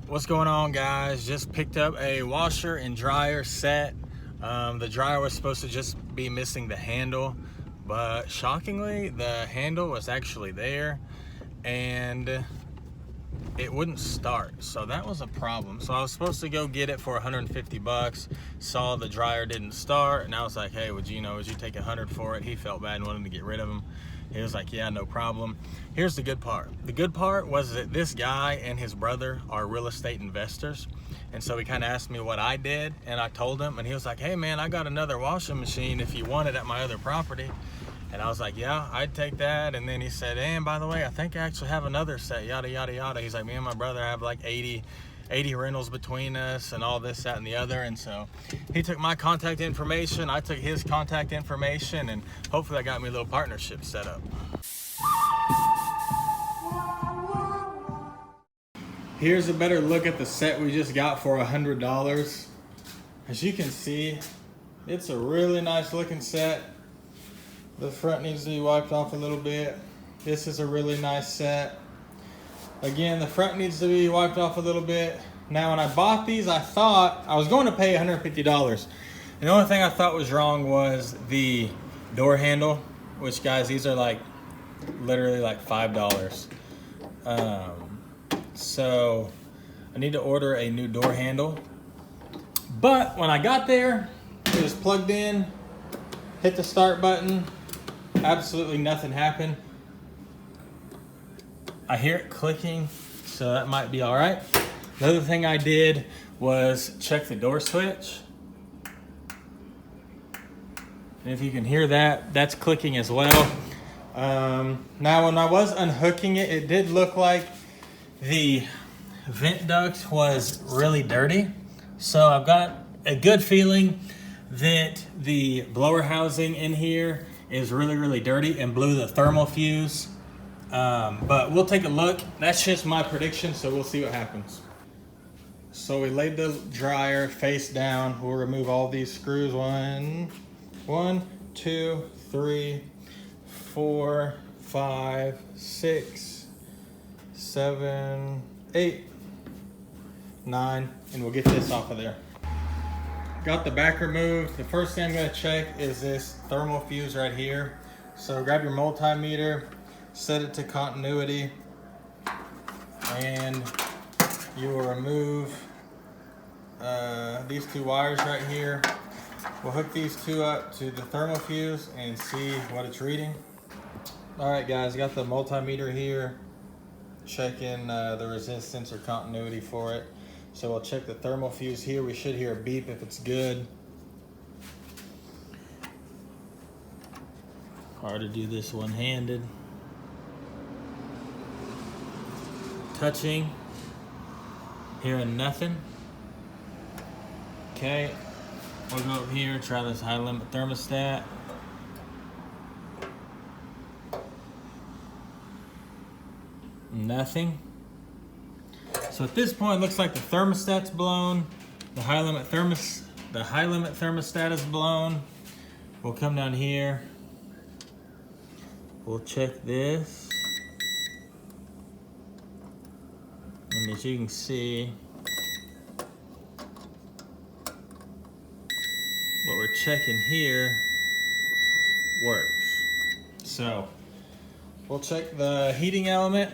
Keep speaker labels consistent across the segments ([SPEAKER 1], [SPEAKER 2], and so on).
[SPEAKER 1] What's going on, guys? Just picked up a washer and dryer set. The dryer was supposed to just be missing the handle, but shockingly the handle was actually there and it wouldn't start, so that was a problem. So I was supposed to go get it for 150 bucks. Saw the dryer didn't start and I was like, hey, would you take 100 for it? He felt bad and wanted to get rid of him. He was like, yeah, no problem. Here's the good part. The good part was that this guy and his brother are real estate investors. And so he kind of asked me what I did, and I told him, and he was like, hey man, I got another washing machine if you want it at my other property. And I was like, yeah, I'd take that. And then he said, hey, and by the way, I think I actually have another set, yada, yada, yada. He's like, me and my brother have like 80 rentals between us and all this, that, and the other. And so he took my contact information, I took his contact information, and hopefully that got me a little partnership set up. Here's a better look at the set we just got for $100. As you can see, it's a really nice looking set. The front needs to be wiped off a little bit. This is a really nice set. Again, the front needs to be wiped off a little bit. Now, when I bought these, I thought I was going to pay $150. And the only thing I thought was wrong was the door handle, which, guys, these are like literally like $5. So I need to order a new door handle. But when I got there, it was plugged in, hit the start button, absolutely nothing happened. I hear it clicking, so that might be all right. The other thing I did was check the door switch. And if you can hear that, that's clicking as well. Now, when I was unhooking it, it did look like the vent duct was really dirty. So I've got a good feeling that the blower housing in here is really, really dirty and blew the thermal fuse. But we'll take a look. That's just my prediction, so we'll see what happens. So we laid the dryer face down. We'll remove all these screws. 1, 2, 3, 4, 5, 6, 7, 8, 9, and we'll get this off of there. Got the back removed. The first thing I'm going to check is this thermal fuse right here. So grab your multimeter, set it to continuity, and you will remove these 2 wires right here. We'll hook these 2 up to the thermal fuse and see what it's reading. All right, guys, got the multimeter here, checking the resistance or continuity for it. So we'll check the thermal fuse here. We should hear a beep if it's good. Hard to do this one-handed. Touching, hearing nothing. Okay, we'll go up here, try this high limit thermostat. Nothing. So at this point, it looks like the thermostat's blown. The high limit thermostat is blown. We'll come down here. We'll check this. And as you can see, what we're checking here works. So we'll check the heating element.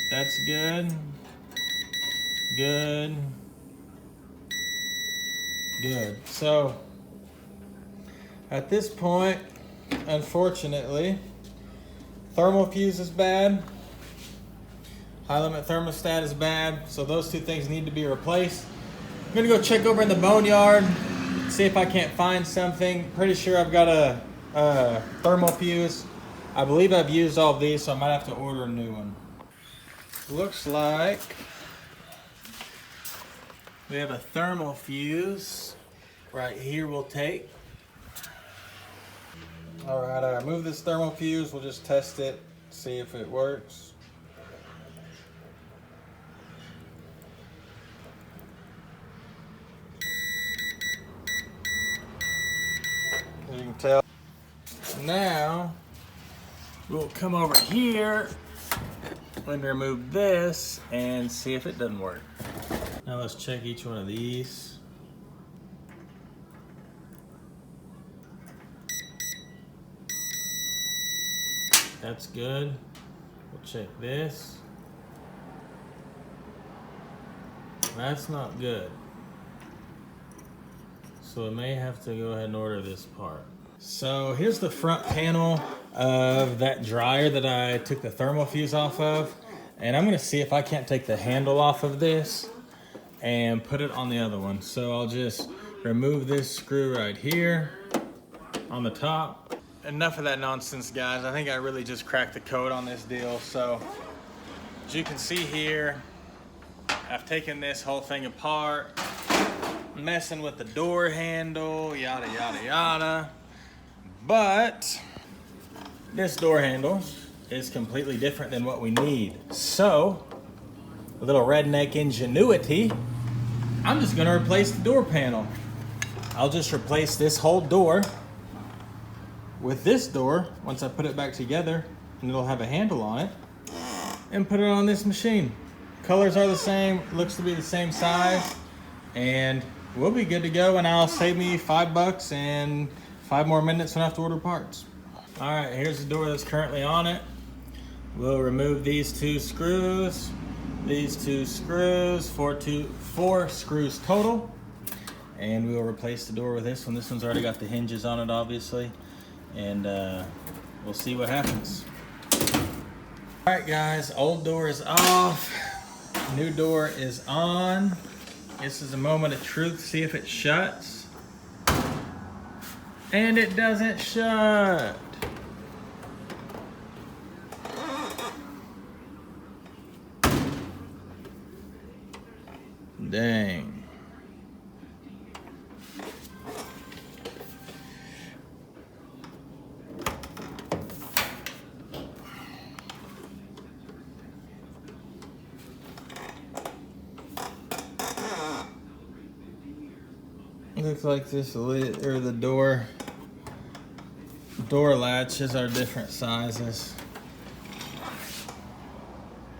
[SPEAKER 1] That's good. Good. Good. So at this point, unfortunately, thermal fuse is bad. High limit thermostat is bad. So those 2 things need to be replaced. I'm gonna go check over in the boneyard, see if I can't find something. Pretty sure I've got a thermal fuse. I believe I've used all of these, so I might have to order a new one. Looks like we have a thermal fuse right here we'll take. All right, I remove this thermal fuse. We'll just test it, see if it works. As you can tell. Now, we'll come over here Let me remove this and see if it doesn't work. Now let's check each one of these. That's good. We'll check this. That's not good. So I may have to go ahead and order this part. So here's the front panel of that dryer that I took the thermal fuse off of. And I'm gonna see if I can't take the handle off of this and put it on the other one. So I'll just remove this screw right here on the top. Enough of that nonsense, guys. I think I really just cracked the code on this deal. So as you can see here, I've taken this whole thing apart, messing with the door handle, yada, yada, yada. But this door handle is completely different than what we need. So, a little redneck ingenuity, I'm just gonna replace the door panel. I'll just replace this whole door with this door once I put it back together, and it'll have a handle on it, and put it on this machine. Colors are the same, looks to be the same size, and we'll be good to go, and I'll save me $5 and 5 more minutes when I have to order parts. All right, here's the door that's currently on it. We'll remove these 2 screws, these 2 screws, 4 screws total, and we'll replace the door with this one. This one's already got the hinges on it, obviously, and we'll see what happens. All right, guys, old door is off, new door is on. This is a moment of truth. See if it shuts. And it doesn't shut. Dang. Looks like this lid, or the door latches are different sizes.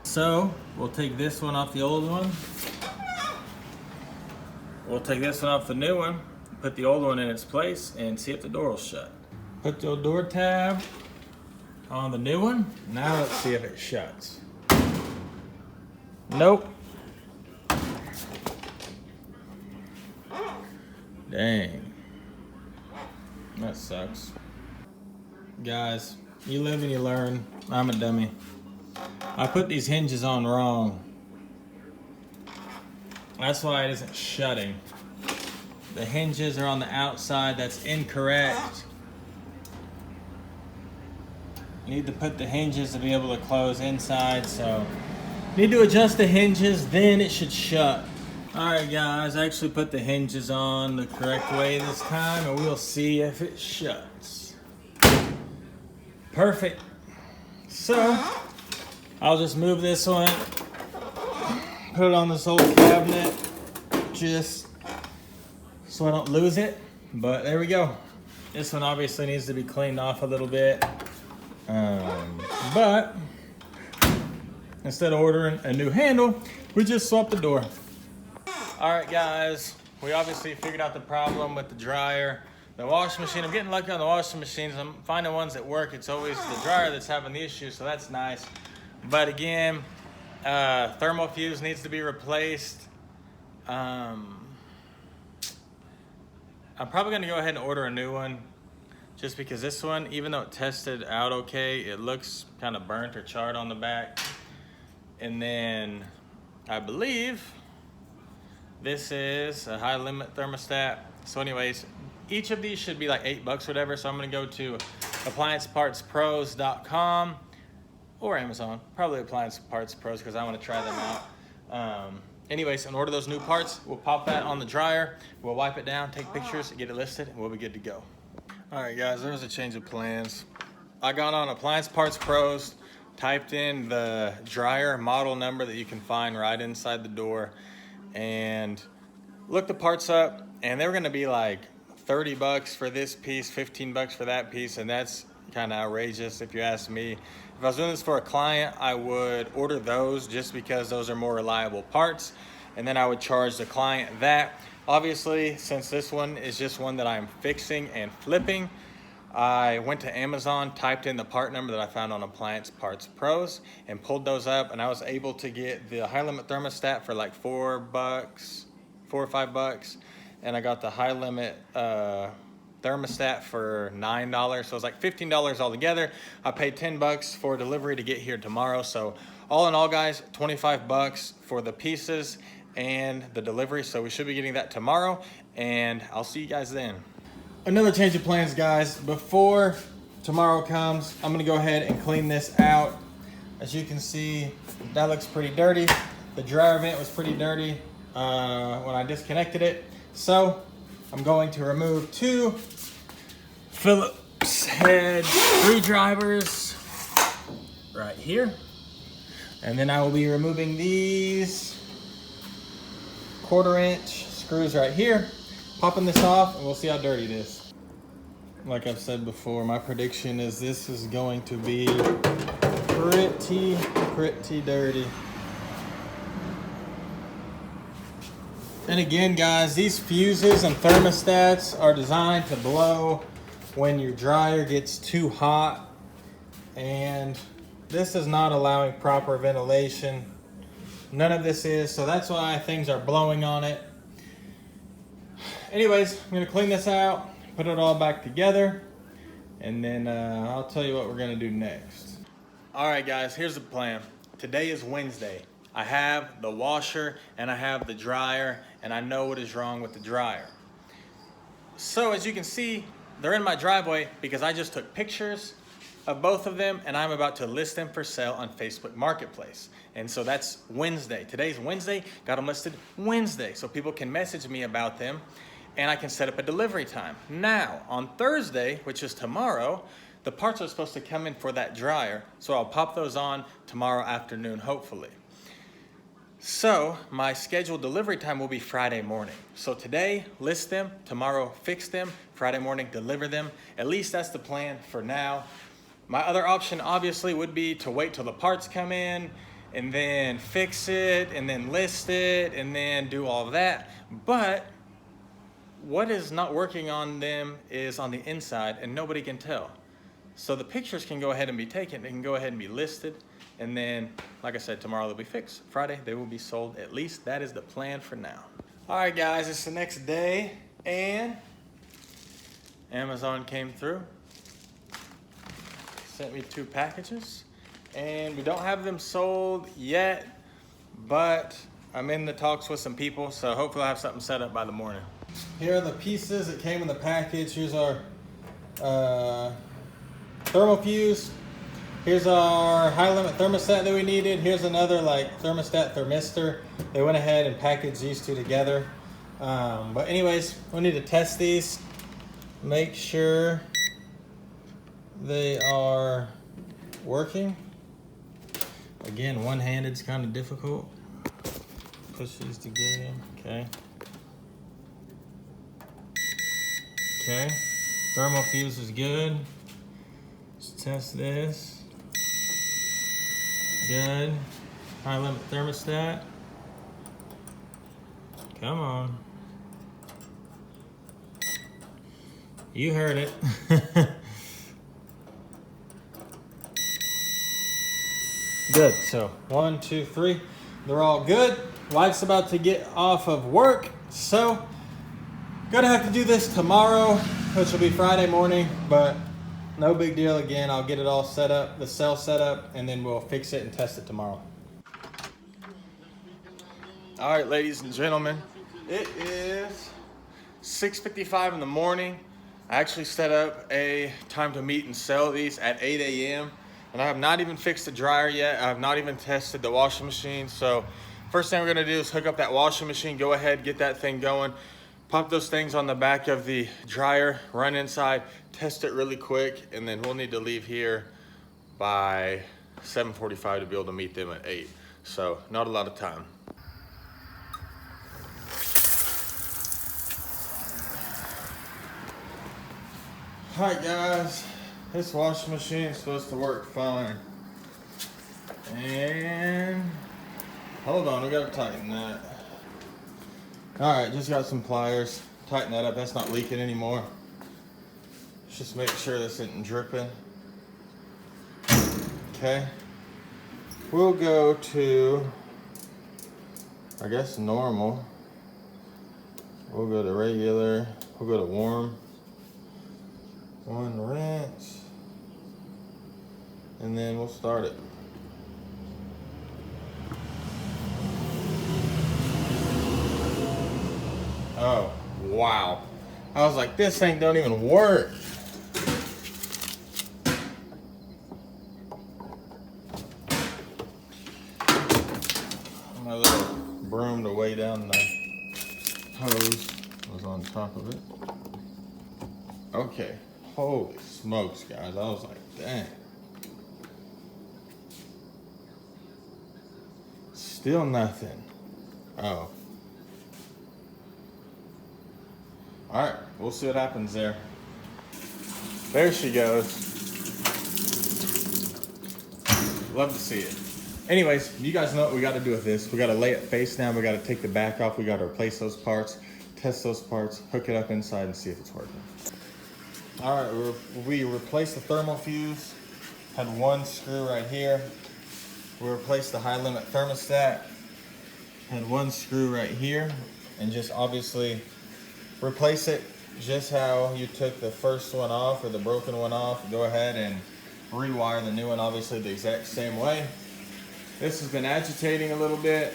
[SPEAKER 1] So we'll take this one off the old one. We'll take this one off the new one, put the old one in its place, and see if the door will shut. Put the old door tab on the new one. Now let's see if it shuts. Nope. Dang. That sucks. Guys, you live and you learn. I'm a dummy. I put these hinges on wrong. That's why it isn't shutting. The hinges are on the outside. That's incorrect. You need to put the hinges to be able to close inside, so need to adjust the hinges, then it should shut. Alright guys, I actually put the hinges on the correct way this time, and we'll see if it shuts. Perfect. So, I'll just move this one, put it on this old cabinet, just so I don't lose it. But there we go. This one obviously needs to be cleaned off a little bit. But instead of ordering a new handle, we just swapped the door. All right, guys, we obviously figured out the problem with the dryer. The washing machine, I'm getting lucky on the washing machines. I'm finding ones that work. It's always the dryer that's having the issue, so that's nice. But again, thermal fuse needs to be replaced. I'm probably gonna go ahead and order a new one, just because this one, even though it tested out okay, it looks kind of burnt or charred on the back. And then I believe this is a high limit thermostat. So anyways, each of these should be like $8 or whatever. So I'm gonna go to appliancepartspros.com or Amazon, probably Appliance Parts Pros, because I want to try them out. Anyways, and order those new parts. We'll pop that on the dryer. We'll wipe it down, take pictures, get it listed, and we'll be good to go. All right, guys, there's a change of plans. I got on Appliance Parts Pros, typed in the dryer model number that you can find right inside the door, and looked the parts up, and they were gonna be like $30 for this piece, $15 for that piece, and that's kind of outrageous if you ask me. If I was doing this for a client, I would order those just because those are more reliable parts, and then I would charge the client that. Obviously, since this one is just one that I'm fixing and flipping, I went to Amazon, typed in the part number that I found on Appliance Parts Pros, and pulled those up, and I was able to get the high limit thermostat for like $4 or $5, and I got the high limit thermostat for $9, so it was like $15 altogether. I paid $10 for delivery to get here tomorrow, so all in all, guys, $25 for the pieces and the delivery, so we should be getting that tomorrow, and I'll see you guys then. Another change of plans, guys. Before tomorrow comes, I'm gonna go ahead and clean this out. As you can see, that looks pretty dirty. The dryer vent was pretty dirty when I disconnected it, so I'm going to remove 2 Phillips head screwdrivers right here, and then I will be removing these 1/4-inch screws right here, popping this off, and we'll see how dirty it is. Like I've said before, my prediction is this is going to be pretty dirty. And again, guys, these fuses and thermostats are designed to blow when your dryer gets too hot, and this is not allowing proper ventilation. None of this is, so that's why things are blowing on it. Anyways, I'm gonna clean this out, put it all back together, and then I'll tell you what we're gonna do next. All right, guys, here's the plan. Today is Wednesday. I have the washer and I have the dryer, and I know what is wrong with the dryer. So as you can see, they're in my driveway because I just took pictures of both of them, and I'm about to list them for sale on Facebook Marketplace. And so that's Wednesday. Today's Wednesday, got them listed Wednesday, so people can message me about them, and I can set up a delivery time. Now, on Thursday, which is tomorrow, the parts are supposed to come in for that dryer, so I'll pop those on tomorrow afternoon, hopefully. So my scheduled delivery time will be Friday morning. So today, list them, tomorrow fix them, Friday morning deliver them. At least that's the plan for now. My other option obviously would be to wait till the parts come in and then fix it and then list it and then do all of that. But what is not working on them is on the inside, and nobody can tell. So the pictures can go ahead and be taken, they can go ahead and be listed, and then, like I said, tomorrow they'll be fixed. Friday, they will be sold. At least that is the plan for now. All right, guys, it's the next day, and Amazon came through. Sent me 2 packages, and we don't have them sold yet, but I'm in the talks with some people, so hopefully I'll have something set up by the morning. Here are the pieces that came in the package. Here's our thermal fuse. Here's our high limit thermostat that we needed. Here's another like thermostat thermistor. They went ahead and packaged these 2 together. But anyways, we need to test these. Make sure they are working. Again, one-handed is kind of difficult. Push these together. Okay. Okay. Thermal fuse is good. Let's test this. Good. High limit thermostat. Come on. You heard it. Good. So 1, 2, 3. They're all good. Wife's about to get off of work, so gonna have to do this tomorrow, which will be Friday morning, but no big deal. Again, I'll get it all set up, the cell set up, and then we'll fix it and test it tomorrow. All right, ladies and gentlemen, it is 6:55 in the morning. I actually set up a time to meet and sell these at 8 a.m. and I have not even fixed the dryer yet. I have not even tested the washing machine. So first thing we're gonna do is hook up that washing machine, go ahead, get that thing going, pop those things on the back of the dryer, run inside, test it really quick, and then we'll need to leave here by 7:45 to be able to meet them at 8. So not a lot of time. All right, guys, this washing machine is supposed to work fine. And hold on, we gotta tighten that. All right, just got some pliers. Tighten that up. That's not leaking anymore. Just make sure this isn't dripping. Okay. We'll go to, I guess, normal. We'll go to regular. We'll go to warm. One rinse. And then we'll start it. Oh, wow. I was like, this thing don't even work. My little broom to weigh down the hose was on top of it. Okay, holy smokes, guys. I was like, dang. Still nothing. Oh. All right, we'll see what happens there. There she goes. Love to see it. Anyways, you guys know what we got to do with this. We got to lay it face down. We got to take the back off. We got to replace those parts, test those parts, hook it up inside and see if it's working. All right, we replaced the thermal fuse. Had one screw right here. We replaced the high limit thermostat. Had one screw right here, and just obviously replace it just how you took the first one off or the broken one off. Go ahead and rewire the new one, obviously the exact same way. This has been agitating a little bit.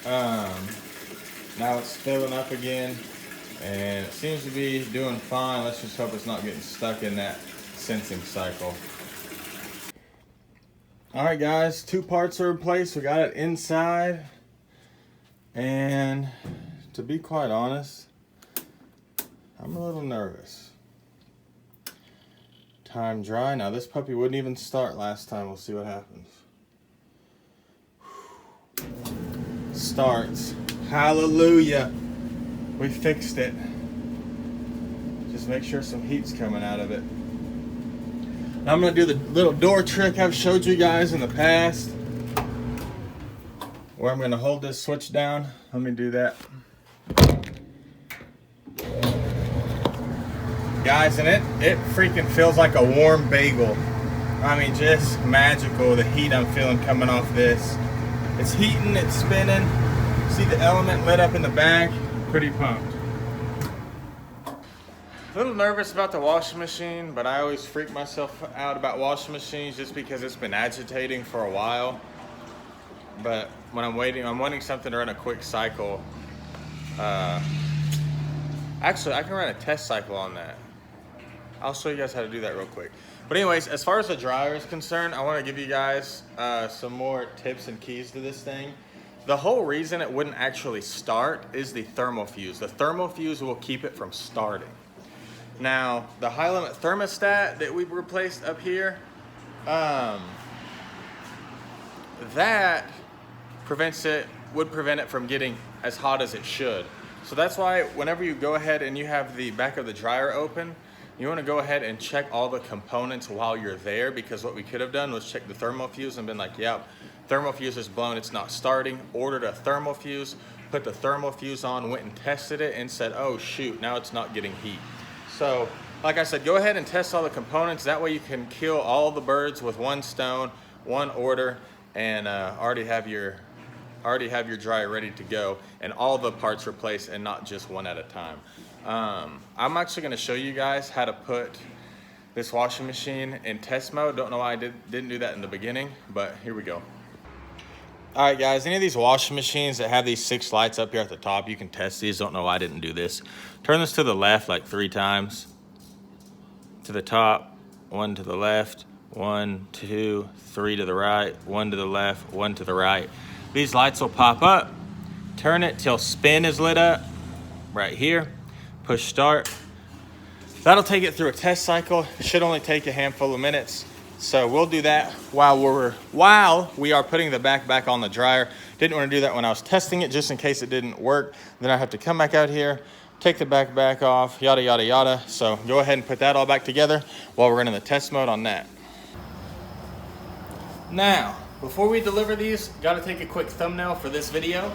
[SPEAKER 1] Now it's filling up again, and it seems to be doing fine. Let's just hope it's not getting stuck in that sensing cycle. All right, guys, 2 parts are replaced. We got it inside, and to be quite honest, I'm a little nervous. Time dry. Now this puppy wouldn't even start last time. We'll see what happens. Starts. Hallelujah. We fixed it. Just make sure some heat's coming out of it. Now I'm going to do the little door trick I've showed you guys in the past, where I'm going to hold this switch down. Let me do that. Guys, and it freaking feels like a warm bagel. I mean, just magical, the heat I'm feeling coming off this. It's heating, it's spinning. See the element lit up in the back? Pretty pumped. A little nervous about the washing machine, but I always freak myself out about washing machines just because it's been agitating for a while. But when I'm wanting something to run a quick cycle. Actually, I can run a test cycle on that. I'll show you guys how to do that real quick. But anyways, as far as the dryer is concerned, I want to give you guys some more tips and keys to this thing. The whole reason it wouldn't actually start is the thermal fuse. The thermal fuse will keep it from starting. Now, the high limit thermostat that we've replaced up here, that would prevent it from getting as hot as it should. So that's why whenever you go ahead and you have the back of the dryer open, you want to go ahead and check all the components while you're there, because what we could have done was check the thermal fuse and been like, yep, thermal fuse is blown, it's not starting. Ordered a thermal fuse, put the thermal fuse on, went and tested it and said, oh shoot, now it's not getting heat. So like I said, go ahead and test all the components. That way you can kill all the birds with one stone, one order, and already have your dryer ready to go and all the parts replaced and not just one at a time. I'm actually going to show you guys how to put this washing machine in test mode. Don't know why I didn't do that in the beginning, but here we go. All right, guys, any of these washing machines that have these 6 lights up here at the top, you can test these. Don't know why I didn't do this. Turn this to the left like 3 times. To the top, 1 to the left, 1, 2, 3 to the right, 1 to the left, 1 to the right. These lights will pop up. Turn it till spin is lit up right here. Push start. That'll take it through a test cycle. It should only take a handful of minutes. So we'll do that while we are putting the back on the dryer. Didn't want to do that when I was testing it, just in case it didn't work. Then I have to come back out here, take the back off, yada, yada, yada. So go ahead and put that all back together while we're running the test mode on that. Now, Before we deliver these, gotta take a quick thumbnail for this video.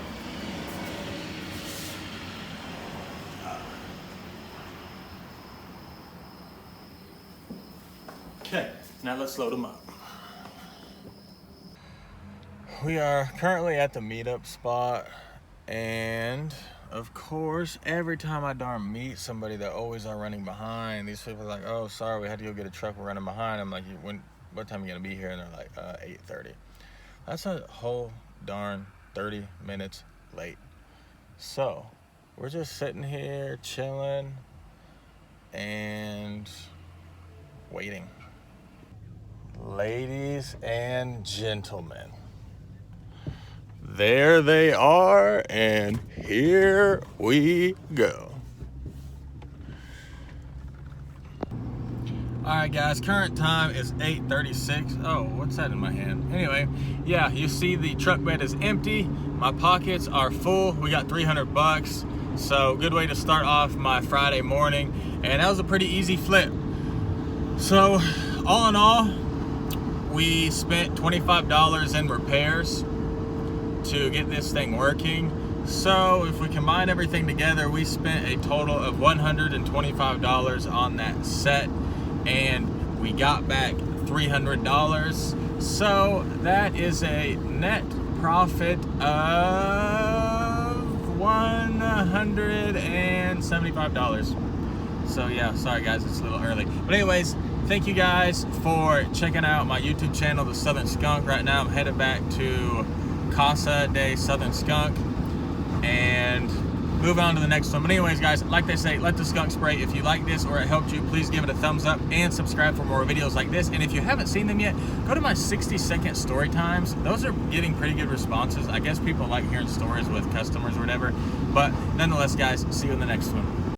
[SPEAKER 1] Okay, now let's load them up. We are currently at the meetup spot, and of course, every time I darn meet somebody, they always are running behind. These people are like, oh, sorry, we had to go get a truck, we're running behind. I'm like, what time are you gonna be here? And they're like, 8:30. That's a whole darn 30 minutes late. So, we're just sitting here, chilling, and waiting. Ladies and gentlemen, there they are, and here we go. All right, guys, current time is 8:36. Oh, what's that in my hand? Anyway, yeah, you see the truck bed is empty. My pockets are full. We got 300 bucks. So good way to start off my Friday morning. And that was a pretty easy flip. So all in all, we spent $25 in repairs to get this thing working. So if we combine everything together, we spent a total of $125 on that set, and we got back $300. So that is a net profit of $175. So yeah, sorry guys, it's a little early. But anyways, thank you guys for checking out my YouTube channel, The Southern Skunk. Right now I'm headed back to Casa de Southern Skunk and move on to the next one. But anyways, guys, like they say, let the skunk spray. If you like this or it helped you, please give it a thumbs up and subscribe for more videos like this. And if you haven't seen them yet, go to my 60-second story times. Those are getting pretty good responses. I guess people like hearing stories with customers or whatever. But nonetheless, guys, see you in the next one.